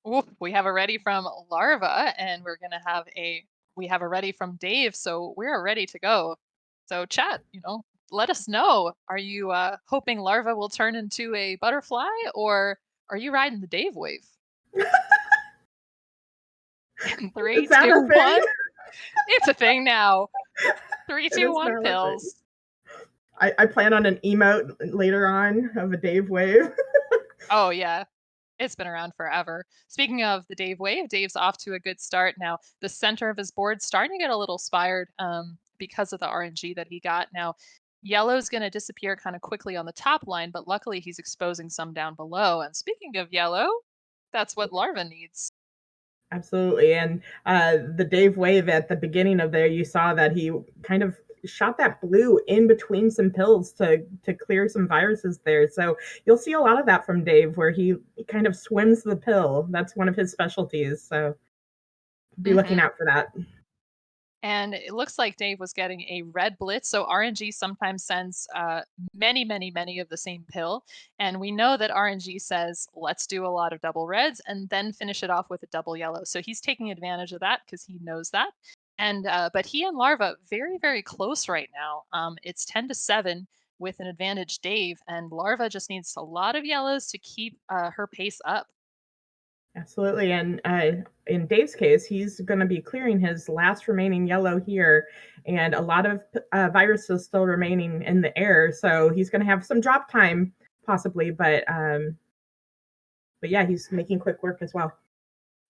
Ooh, we have a ready from Larva, and we have a ready from Dave, so we're ready to go. So chat, let us know. Are you hoping Larva will turn into a butterfly, or are you riding the Dave wave? In Is three, that a two, thing? one. It's a thing now. Three, It two, is one. now a thing. Pills. I plan on an emote later on of a Dave wave. Oh yeah. It's been around forever. Speaking of the Dave wave, Dave's off to a good start now. The center of his board starting to get a little spired because of the RNG that he got. Now, yellow's going to disappear kind of quickly on the top line, but luckily he's exposing some down below. And speaking of yellow, that's what Larva needs. Absolutely, and, the Dave wave at the beginning of there, you saw that he kind of shot that blue in between some pills to clear some viruses there, so you'll see a lot of that from Dave where he kind of swims the pill. That's one of his specialties, so be looking Hmm. out for that. And it looks like Dave was getting a red blitz. So RNG sometimes sends many of the same pill. And we know that RNG says, let's do a lot of double reds and then finish it off with a double yellow. So he's taking advantage of that because he knows that. And but he and Larva very close right now. It's 10-7 with an advantage Dave, and Larva just needs a lot of yellows to keep her pace up. Absolutely, and, in Dave's case, he's gonna be clearing his last remaining yellow here, and a lot of viruses still remaining in the air, so he's gonna have some drop time possibly, but yeah, he's making quick work as well.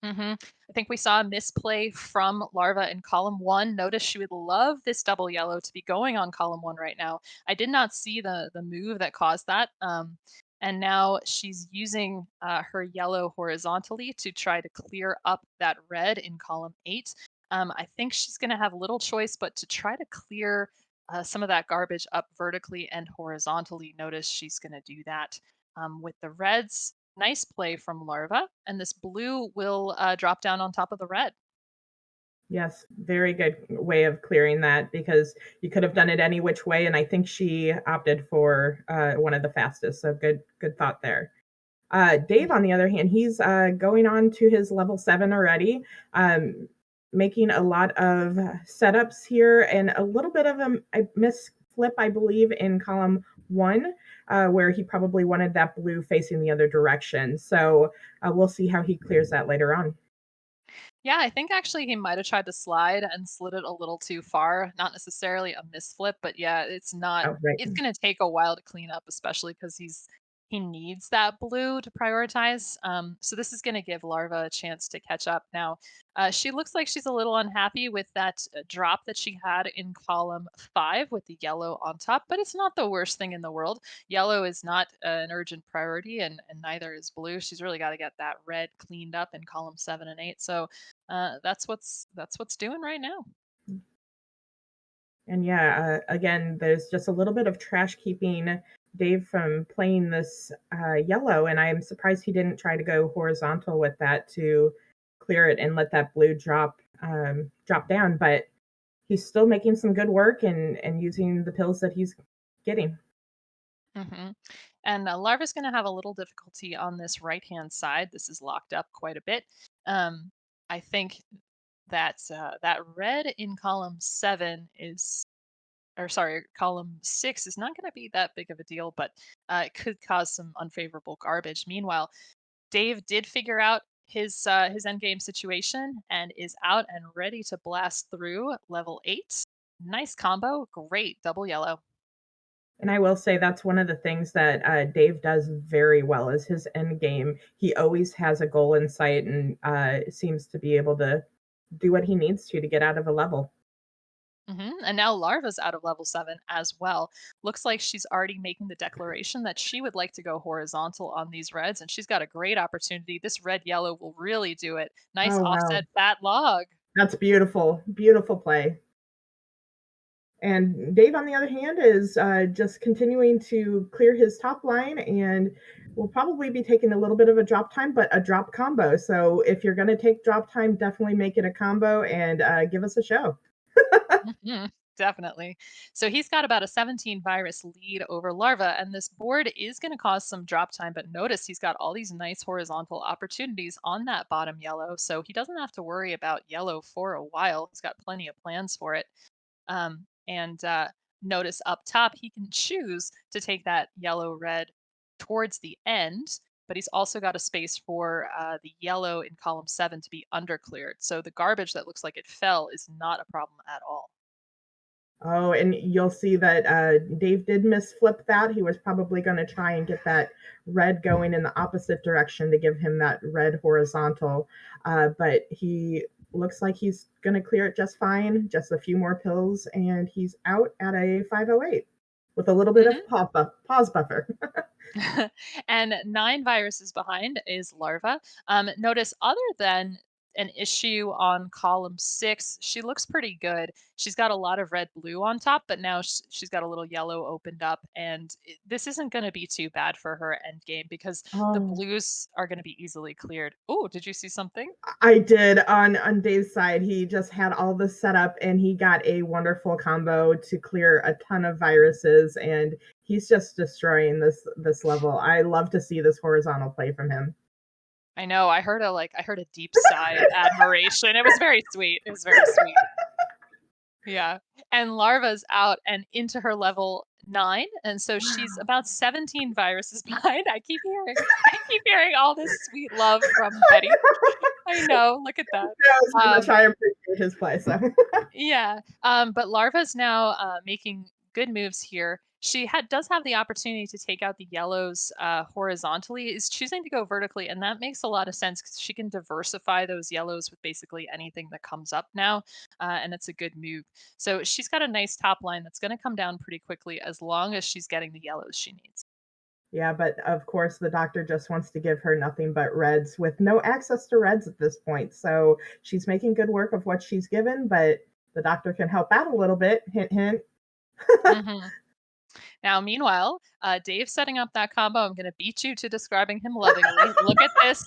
I think we saw a misplay from Larva in column one. Notice she would love this double yellow to be going on column one right now. I did not see the move that caused that. And now she's using her yellow horizontally to try to clear up that red in column eight. I think she's going to have little choice but to try to clear some of that garbage up vertically and horizontally. Notice she's going to do that with the reds. Nice play from Larva, and this blue will drop down on top of the red. Yes, very good way of clearing that because you could have done it any which way, and I think she opted for, one of the fastest, so good thought there. Dave, on the other hand, he's, going on to his level 7 already, um, making a lot of setups here and a little bit of a misflip, I believe, in column 1, where he probably wanted that blue facing the other direction, so, we'll see how he clears that later on. Yeah, I think actually he might have tried to slide and slid it a little too far. Not necessarily a misflip, but yeah, Oh, right. it's going to take a while to clean up, especially because he needs that blue to prioritize. So this is going to give Larva a chance to catch up. Now, she looks like she's a little unhappy with that drop that she had in column five with the yellow on top, but it's not the worst thing in the world. Yellow is not an urgent priority, and neither is blue. She's really got to get that red cleaned up in column seven and eight. So that's what's doing right now. And yeah, again, there's just a little bit of trash keeping Dave from playing this yellow, and I'm surprised he didn't try to go horizontal with that to clear it and let that blue drop down. But he's still making some good work and using the pills that he's getting. Hmm. And Larva's going to have a little difficulty on this right hand side. This is locked up quite a bit. I think that red in column seven is, or sorry, column six is not going to be that big of a deal, but it could cause some unfavorable garbage. Meanwhile, Dave did figure out his end game situation and is out and ready to blast through level eight. Nice combo, great double yellow. And I will say that's one of the things that Dave does very well is his end game. He always has a goal in sight and seems to be able to do what he needs to get out of a level. And now Larva's out of level 7 as well. Looks like she's already making the declaration that she would like to go horizontal on these reds, and she's got a great opportunity. This red yellow will really do it. Nice Oh wow. offset fat log. That's beautiful. Beautiful play. And Dave, on the other hand, is just continuing to clear his top line and will probably be taking a little bit of a drop time, but a drop combo. So if you're going to take drop time, definitely make it a combo and give us a show. Mhm. Definitely. So he's got about a 17 virus lead over Larva, and this board is going to cause some drop time. But notice he's got all these nice horizontal opportunities on that bottom yellow. So he doesn't have to worry about yellow for a while. He's got plenty of plans for it. And notice up top, he can choose to take that yellow red towards the end, but he's also got a space for the yellow in column 7 to be undercleared. So the garbage that looks like it fell is not a problem at all. Oh, and you'll see that Dave did misflip that. He was probably going to try and get that red going in the opposite direction to give him that red horizontal. But he looks like he's going to clear it just fine. Just a few more pills, and he's out at a 508 with a little bit of pause buffer. And 9 viruses behind is Larva. Notice, other than an issue on column 6, she looks pretty good. She's got a lot of red blue on top, but now she's got a little yellow opened up. And this isn't going to be too bad for her end game because the Oh, blues are going to be easily cleared. Oh, did you see something? I did on Dave's side. He just had all this set up, and he got a wonderful combo to clear a ton of viruses, and he's just destroying this level. I love to see this horizontal play from him. I know. I heard a deep sigh of admiration. It was very sweet. It was very sweet. Yeah, and Larva's out and into her level 9, and so she's Wow. about 17 viruses behind. I keep hearing all this sweet love from Betty. I know, look at that. Knows how much Um, I appreciate his play. So yeah, but Larva's now making good moves here. She does have the opportunity to take out the yellows horizontally, is choosing to go vertically, and that makes a lot of sense because she can diversify those yellows with basically anything that comes up now, and it's a good move. So she's got a nice top line that's going to come down pretty quickly as long as she's getting the yellows she needs. yeah, but of course the doctor just wants to give her nothing but reds with no access to reds at this point. So she's making good work of what she's given, but the doctor can help out a little bit. Hint, hint. Hmm. Now, meanwhile, Dave's setting up that combo. I'm going to beat you to describing him lovingly. Look at this.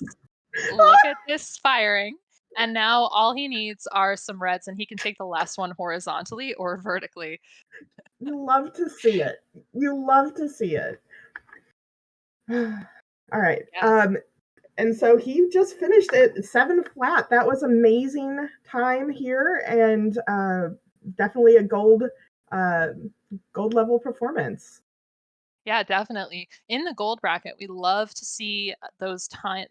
Look at this firing. And now all he needs are some reds, and he can take the last one horizontally or vertically. You love to see it. You love to see it. All right. Yeah. And so he just finished it 7 flat. That was amazing time here, and definitely a uh, gold level performance. Yeah, definitely. In the gold bracket, we love to see those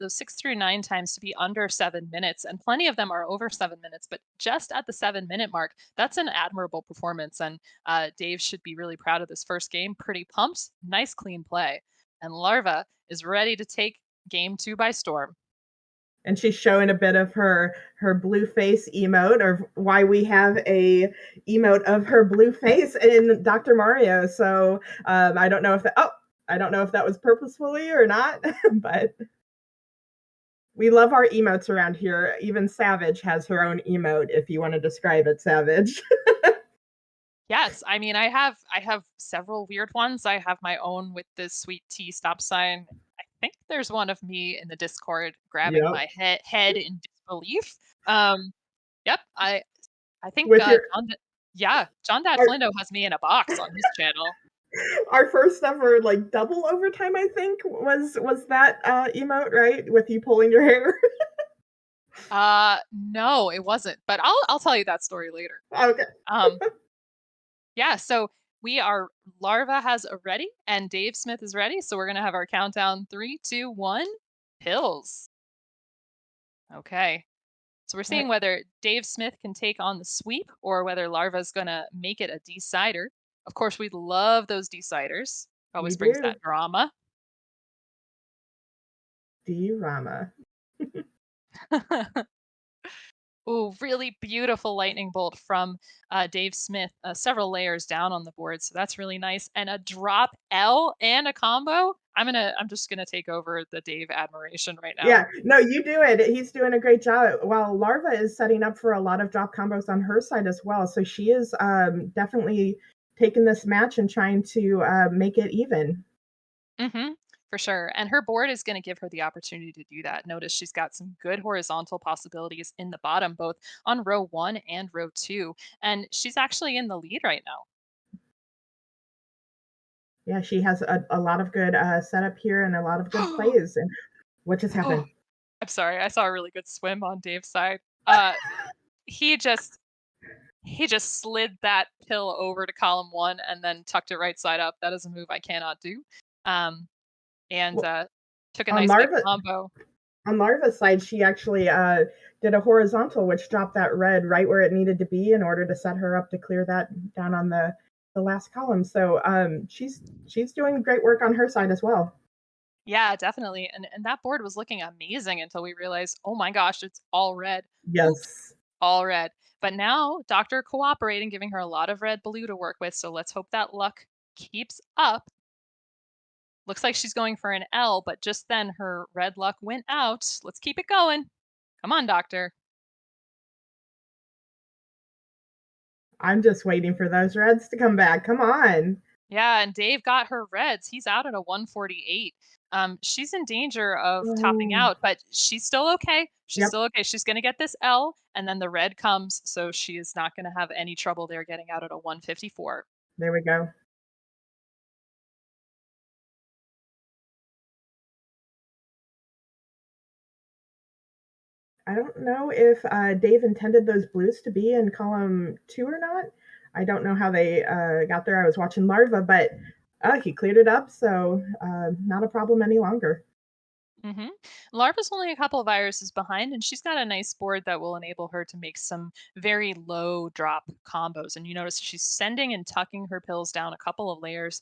6 through 9 times to be under 7 minutes, and plenty of them are over 7 minutes. But just at the 7 minute mark, that's an admirable performance. And Dave should be really proud of this first game. Pretty pumped, nice clean play, and Larva is ready to take game 2 by storm. And she's showing a bit of her blue face emote, or why we have a emote of her blue face in Dr. Mario. So I don't know if that. Oh, I don't know if that was purposefully or not, but we love our emotes around here. Even Savage has her own emote. If you want to describe it, Savage. Yes, I mean I have several weird ones. I have my own with this sweet tea stop sign. I think there's one of me in the Discord grabbing Yep. my head in disbelief. Um, yep, I think With your Yeah, John Dad our, Flindo has me in a box on his channel. our first ever like double overtime, I think was that emote, right? With you pulling your hair. No, it wasn't, but I'll tell you that story later. Okay. Um, yeah, so we are Larva has a ready and Dave Smith is ready, so we're gonna have our countdown 3, 2, 1, pills. Okay. So we're seeing whether Dave Smith can take on the sweep or whether Larva's going to make it a decider. Of course, we love those deciders. We Always brings do. that drama. D-Rama. Ooh, really beautiful lightning bolt from Dave Smith, several layers down on the board. So that's really nice. And a drop L and a combo. I'm just gonna take over the Dave admiration right now. Yeah, no, you do it. He's doing a great job. While Larva is setting up for a lot of drop combos on her side as well. So she is definitely taking this match and trying to make it even. Hmm. For sure. And her board is going to give her the opportunity to do that. Notice she's got some good horizontal possibilities in the bottom, both on row one and row two. And she's actually in the lead right now. Yeah, she has a lot of good, setup here and a lot of good plays, and what just Oh, happened? I'm sorry. I saw a really good swim on Dave's side. He just he just slid that pill over to column one and then tucked it right side up. That is a move I cannot do. Um, and Well, took a on nice big Larva combo. on Larva's side, she actually, did a horizontal, which dropped that red right where it needed to be in order to set her up to clear that down on the last column, so, she's doing great work on her side as well. Yeah, definitely. And that board was looking amazing until we realized, oh my gosh, it's all red. Oops, Yes. all red. But now Doctor cooperating, giving her a lot of red blue to work with. So let's hope that luck keeps up. Looks like she's going for an L, but just then her red luck went out. Let's keep it going. Come on, Doctor. I'm just waiting for those reds to come back, come on. Yeah, and Dave got her reds. He's out at a 148. She's in danger of topping Oh, out, but she's still okay. She's yep, still okay. She's going to get this L, and then the red comes, so she is not going to have any trouble there getting out at a 154. there we go. I don't know if, Dave intended those blues to be in column 2 or not. I don't know how they, got there. I was watching Larva, but, he cleared it up, so, not a problem any longer. hmm Larva's only a couple of viruses behind, and she's got a nice board that will enable her to make some very low drop combos. And you notice she's sending and tucking her pills down a couple of layers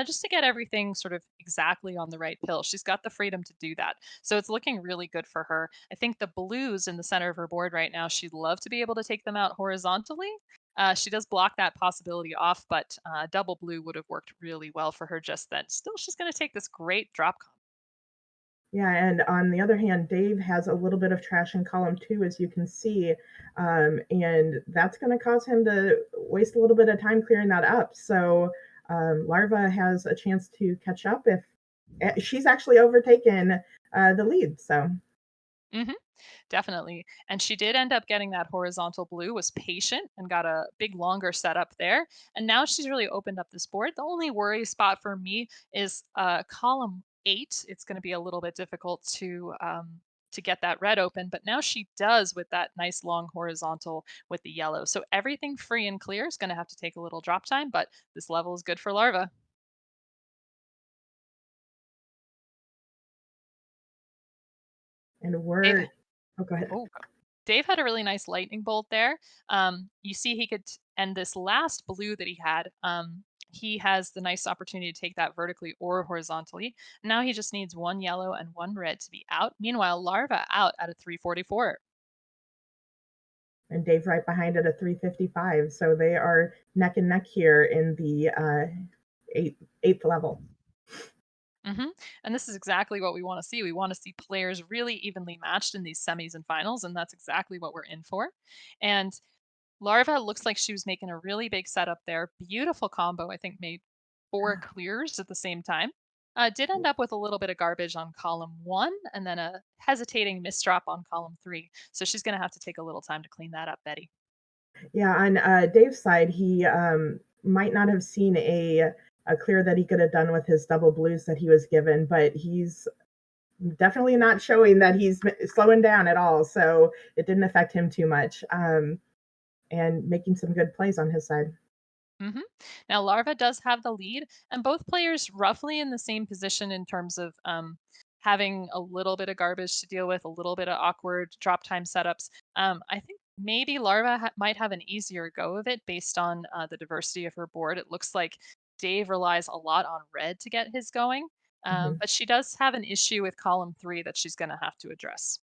just to get everything sort of exactly on the right pill. She's got the freedom to do that. So it's looking really good for her. I think the blues in the center of her board right now, she'd love to be able to take them out horizontally. She does block that possibility off, but double blue would have worked really well for her just then. Still, she's going to take this great drop combo. Yeah, and on the other hand, Dave has a little bit of trash in column 2, as you can see, and that's gonna cause him to waste a little bit of time clearing that up, so, Larva has a chance to catch up if she's actually overtaken, the lead, so hmm Definitely. And she did end up getting that horizontal blue, was patient and got a big longer setup there. And now she's really opened up this board. The only worry spot for me is column 8. It's going to be a little bit difficult to get that red open, but now she does with that nice long horizontal with the yellow. So everything free and clear is going to have to take a little drop time, but this level is good for larva. and Dave, we're oh, go ahead. oh, Dave had a really nice lightning bolt there. You see, he could, and this last blue that he had, he has the nice opportunity to take that vertically or horizontally. Now he just needs one yellow and one red to be out. Meanwhile, Larva out at a 344. And Dave right behind at a 355, so they are neck and neck here in the, eighth level. hmm And this is exactly what we want to see. We want to see players really evenly matched in these semis and finals, and that's exactly what we're in for. And Larva looks like she was making a really big setup there. Beautiful combo. I think made four clears at the same time. Did end up with a little bit of garbage on column one and then a hesitating misdrop on column three. So she's going to have to take a little time to clean that up, Betty. Yeah, on, Dave's side, he, might not have seen a clear that he could have done with his double blues that he was given, but he's definitely not showing that he's slowing down at all, so it didn't affect him too much, and making some good plays on his side. hmm Now, Larva does have the lead, and both players roughly in the same position in terms of having a little bit of garbage to deal with, a little bit of awkward drop time setups. I think maybe Larva might have an easier go of it based on the diversity of her board. It looks like Dave relies a lot on red to get his going, Mhm. but she does have an issue with column three that she's going to have to address.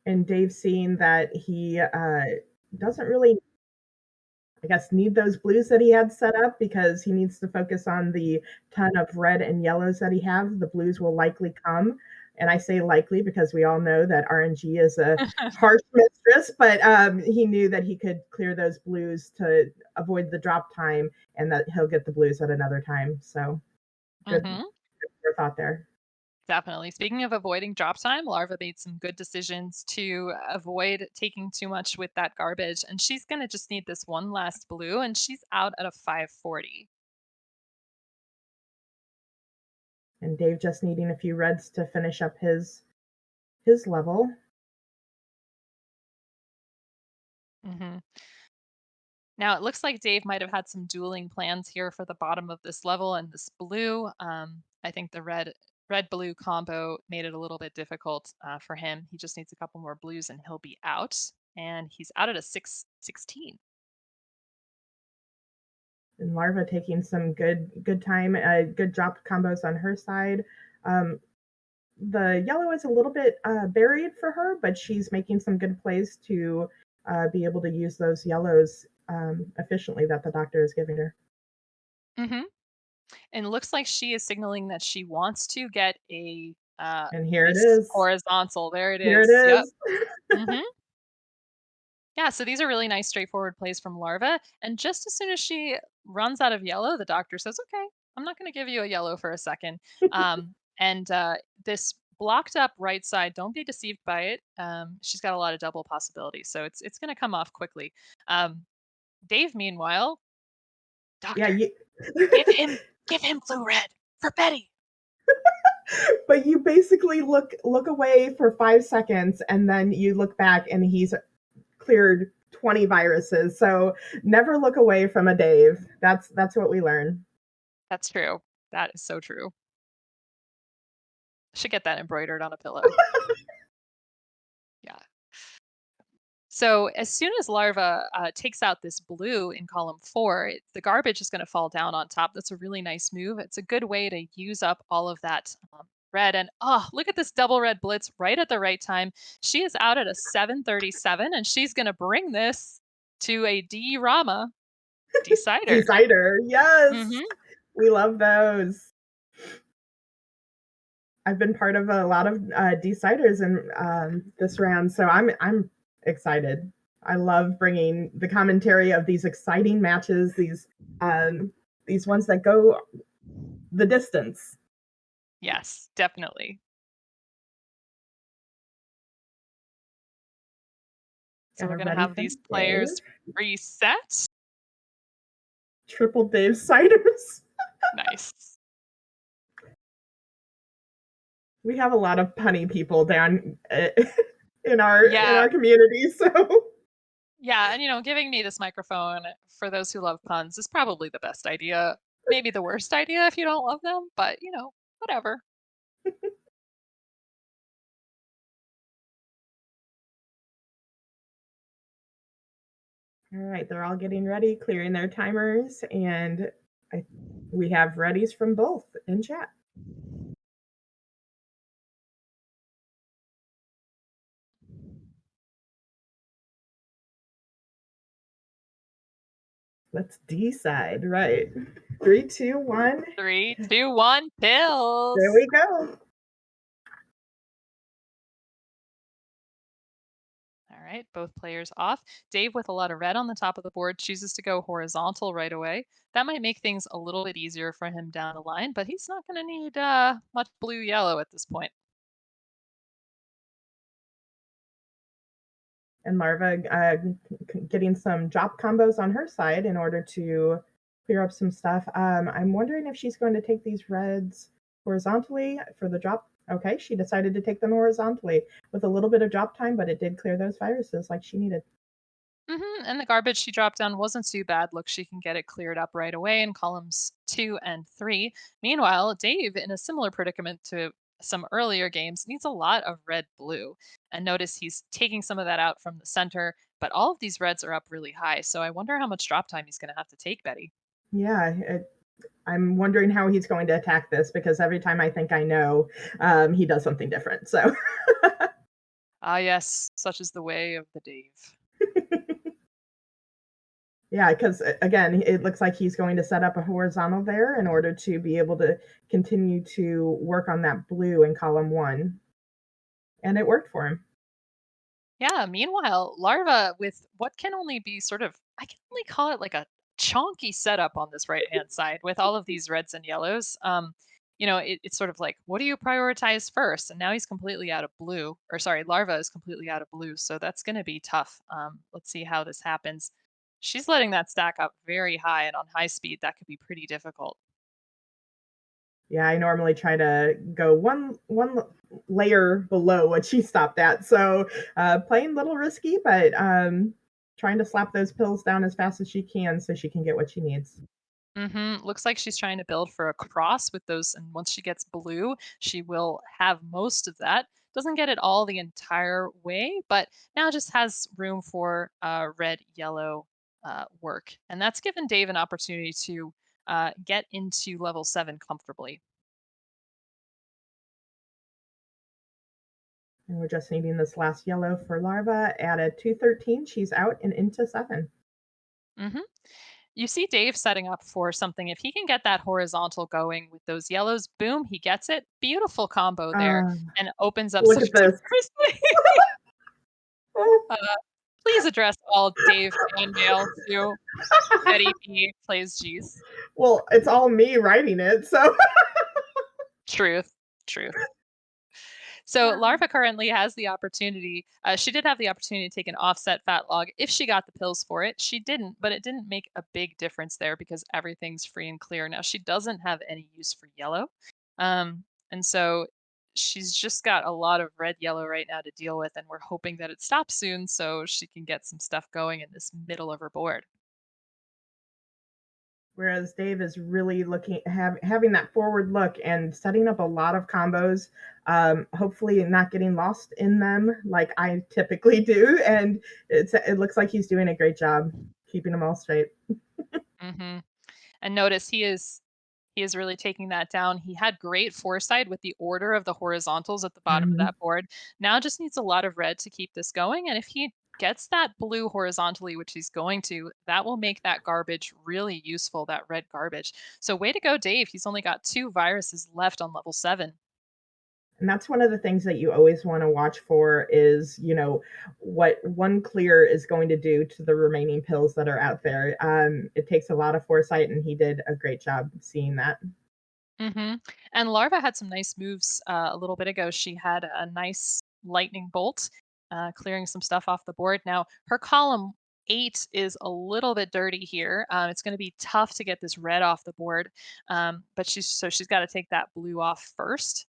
And Dave seeing that he, doesn't really, I guess, need those blues that he had set up because he needs to focus on the ton of red and yellows that he has. The blues will likely come. And I say likely because we all know that RNG is a harsh mistress, but he knew that he could clear those blues to avoid the drop time and that he'll get the blues at another time. So good, Mhm. good thought there. Definitely. Speaking of avoiding drop time, Larva made some good decisions to avoid taking too much with that garbage, and she's gonna just need this one last blue, and she's out at a 540. And Dave just needing a few reds to finish up his level. Mhm. Now it looks like Dave might have had some dueling plans here for the bottom of this level and this blue. I think the red blue combo made it a little bit difficult for him. He just needs a couple more blues and he'll be out. And he's out at a 616. And Larva taking some good time, good drop combos on her side. Um, the yellow is a little bit buried for her, but she's making some good plays to be able to use those yellows efficiently that the doctor is giving her. Hmm. And it looks like she is signaling that she wants to get a And here it this is. horizontal. There it Here it is. Yep. is. Hmm. Yeah, so these are really nice, straightforward plays from Larva. And just as soon as she runs out of yellow, the doctor says, "Okay, I'm not going to give you a yellow for a second." And this blocked up right side, don't be deceived by it. She's got a lot of double possibilities, so it's going to come off quickly. Um, Dave, meanwhile, Yeah, doctor, you, give him blue red for Betty. but you basically look away for 5 seconds and then you look back and he's cleared 20 viruses. So never look away from a Dave. That's what we learn. That's true. That is so true. Should get that embroidered on a pillow. Yeah. So as soon as Larva takes out this blue in column four, the garbage is going to fall down on top. That's a really nice move. It's a good way to use up all of that red. And oh, look at this double red blitz right at the right time. She is out at a 737, and she's going to bring this to a D Rama decider. Decider. Yes. Hmm. We love those. I've been part of a lot of deciders in this round, so I'm excited. I love bringing the commentary of these exciting matches, these ones that go the distance. Yes, definitely. So Got we're a going to ready have from these Dave. players reset. Triple Dave ciders. Nice. We have a lot of punny people down in our Yeah, community, so yeah, and giving me this microphone for those who love puns is probably the best idea. Maybe the worst idea if you don't love them, but whatever. all right, they're all getting ready, clearing their timers, and I, we have readies from both in chat. Let's decide. Right. Three, two, one. Three, two, one, There pills. we go. All right, both players off. Dave, with a lot of red on the top of the board, chooses to go horizontal right away. That might make things a little bit easier for him down the line, but he's not going to need much blue yellow at this point. And Larva getting some drop combos on her side in order to clear up some stuff. I'm wondering if she's going to take these reds horizontally for the drop. Okay, she decided to take them horizontally with a little bit of drop time, but it did clear those viruses like she needed. And the garbage she dropped down wasn't too bad. Look, she can get it cleared up right away in columns 2 and 3. Meanwhile, Dave, in a similar predicament to some earlier games, needs a lot of red blue. And notice he's taking some of that out from the center, but all of these reds are up really high. So I wonder how much drop time he's going to have to take, Betty. Yeah, I'm wondering how he's going to attack this because every time I think I know, he does something different. So Ah, yes, such is the way of the Dave. yeah, because again, it looks like he's going to set up a horizontal there in order to be able to continue to work on that blue in column one. and it worked for him. Yeah, meanwhile, Larva with what can only be sort of I can only call it like a chonky setup on this right-hand side with all of these reds and yellows. It's sort of like, what do you prioritize first? And now he's completely out of blue, or sorry, Larva is completely out of blue, so that's going to be tough. Let's see how this happens. She's letting that stack up very high, and on high speed, that could be pretty difficult. Yeah, I normally try to go one layer below what she stopped at. So playing a little risky, but trying to slap those pills down as fast as she can so she can get what she needs. Looks like she's trying to build for a cross with those, and once she gets blue, she will have most of that. Doesn't get it all the entire way, but now just has room for red, yellow work, and that's given Dave an opportunity to get into level 7 comfortably. And we're just needing this last yellow for larva. At a 213, she's out and into 7. hmm You see Dave setting up for something. If he can get that horizontal going with those yellows, boom, he gets it. Beautiful combo there, Uh, and opens up Look some at this. diversity. Please address all Dave fan mail to Betty B plays G's. Well, it's all me writing it. So Truth, truth. So Larva currently has the opportunity. She did have the opportunity to take an offset fat log if she got the pills for it. She didn't, but it didn't make a big difference there because everything's free and clear. Now she doesn't have any use for yellow, and so she's just got a lot of red yellow right now to deal with, and we're hoping that it stops soon so she can get some stuff going in this middle of her board. whereas Dave is really having that forward look and setting up a lot of combos, hopefully not getting lost in them like I typically do. And it looks like he's doing a great job keeping them all straight. hmm And notice he is really taking that down. He had great foresight with the order of the horizontals at the bottom of Mhm. that board. Now just needs a lot of red to keep this going. And if he gets that blue horizontally, which he's going to, that will make that garbage really useful, that red garbage. So way to go, Dave. He's only got 2 viruses left on level 7. And that's one of the things that you always want to watch for is, what one clear is going to do to the remaining pills that are out there. It takes a lot of foresight, and he did a great job seeing that. hmm And Larva had some nice moves a little bit ago. She had a nice lightning bolt, clearing some stuff off the board. Now, her column 8 is a little bit dirty here. It's going to be tough to get this red off the board, but she's got to take that blue off first.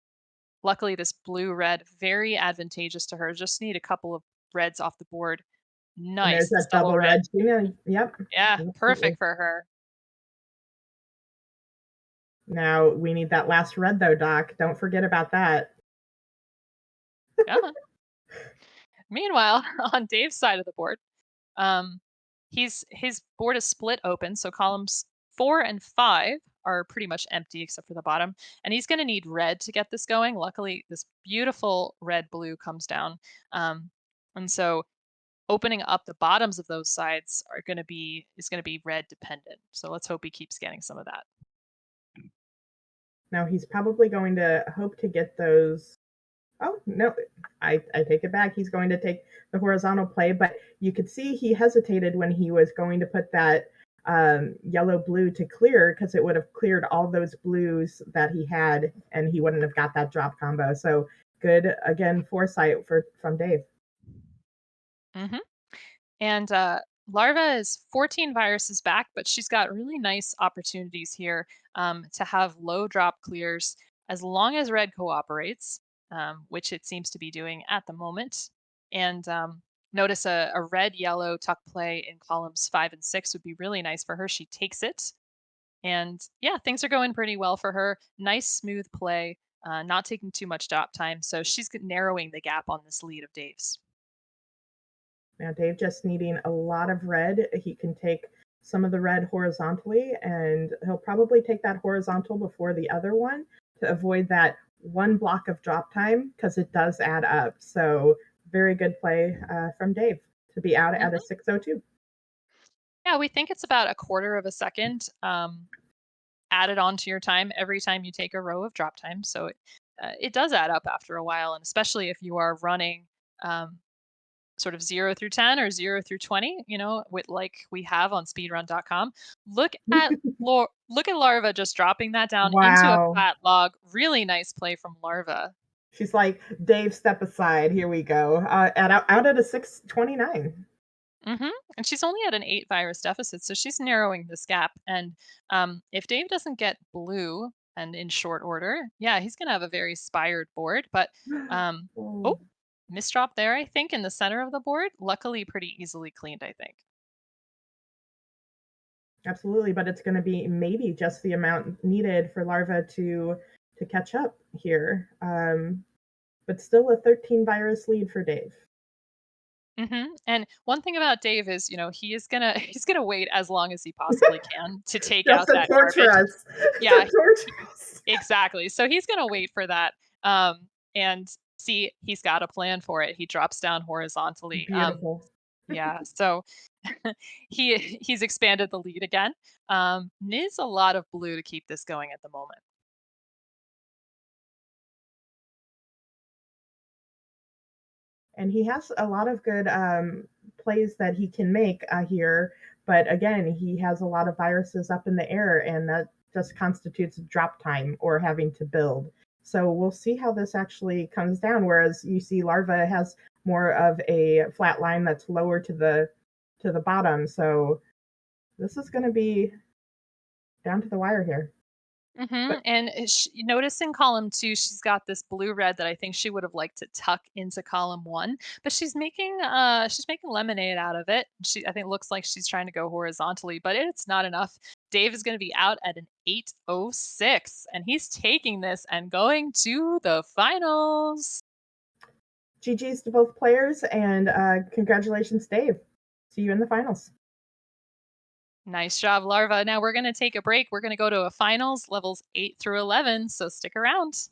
Luckily, this blue red very advantageous to her. Just need a couple of reds off the board. And there's Nice, it's that double double red. red tuna. Yep, Yeah, perfect absolutely. for her. Now we need that last red though, Doc. Don't forget about that. Yeah. Meanwhile, on Dave's side of the board, Um, his board is split open, so columns 4 and 5 are pretty much empty except for the bottom, and he's going to need red to get this going. Luckily, this beautiful red blue comes down, and so opening up the bottoms of those sides are going to be is going to be red dependent. So let's hope he keeps getting some of that. Now he's probably going to hope to get those. Oh, no, I take it back. He's going to take the horizontal play, but you could see he hesitated when he was going to put that yellow blue to clear because it would have cleared all those blues that he had, and he wouldn't have got that drop combo. So good again foresight from Dave. hmm And Larva is 14 viruses back, but she's got really nice opportunities here to have low drop clears as long as red cooperates, which it seems to be doing at the moment. And notice a red yellow tuck play in columns 5 and 6 would be really nice for her. She takes it. And yeah, things are going pretty well for her. Nice, smooth play, not taking too much drop time. So she's narrowing the gap on this lead of Dave's. Now, Dave just needing a lot of red. He can take some of the red horizontally, and he'll probably take that horizontal before the other one to avoid that one block of drop time because it does add up. So, very good play from Dave to be out at a Mhm. 6:02. Yeah, we think it's about a quarter of a second added on to your time every time you take a row of drop time. So it does add up after a while, and especially if you are running um, sort of 0 through 10 or 0 through 20, with like we have on speedrun.com. Look at Larva just dropping that down into a Wow. flat log. Really nice play from Larva. She's like, "Dave, step aside. Here we go." Out at a 629. hmm And she's only at an 8 virus deficit, so she's narrowing this gap. And if Dave doesn't get blue and in short order, yeah, he's going to have a very spired board. But oh, Oh, misdrop there, I think, in the center of the board. Luckily, pretty easily cleaned, I think. absolutely, but it's gonna be maybe just the amount needed for Larva to catch up here. But still a 13 virus lead for Dave. And one thing about Dave is, he is gonna he's gonna wait as long as he possibly can to take Just out to that torture garbage. us. Yeah, To torture us. exactly. So he's gonna wait for that. And see, he's got a plan for it. He drops down horizontally. Beautiful. Yeah. So he's expanded the lead again. Needs a lot of blue to keep this going at the moment. And he has a lot of good plays that he can make here. But again, he has a lot of viruses up in the air, and that just constitutes drop time or having to build. So we'll see how this actually comes down. Whereas you see, Larva has more of a flat line that's lower to the bottom. So this is going to be down to the wire here. But And you notice in column two, she's got this blue red that I think she would have liked to tuck into column one, but she's making lemonade out of it. I think it looks like she's trying to go horizontally, but it's not enough. Dave is going to be out at an 8:06, and he's taking this and going to the finals. GG's to both players, and congratulations, Dave. See you in the finals. Nice job, Larva. Now we're going to take a break. We're going to go to a finals levels 8 through 11, so stick around.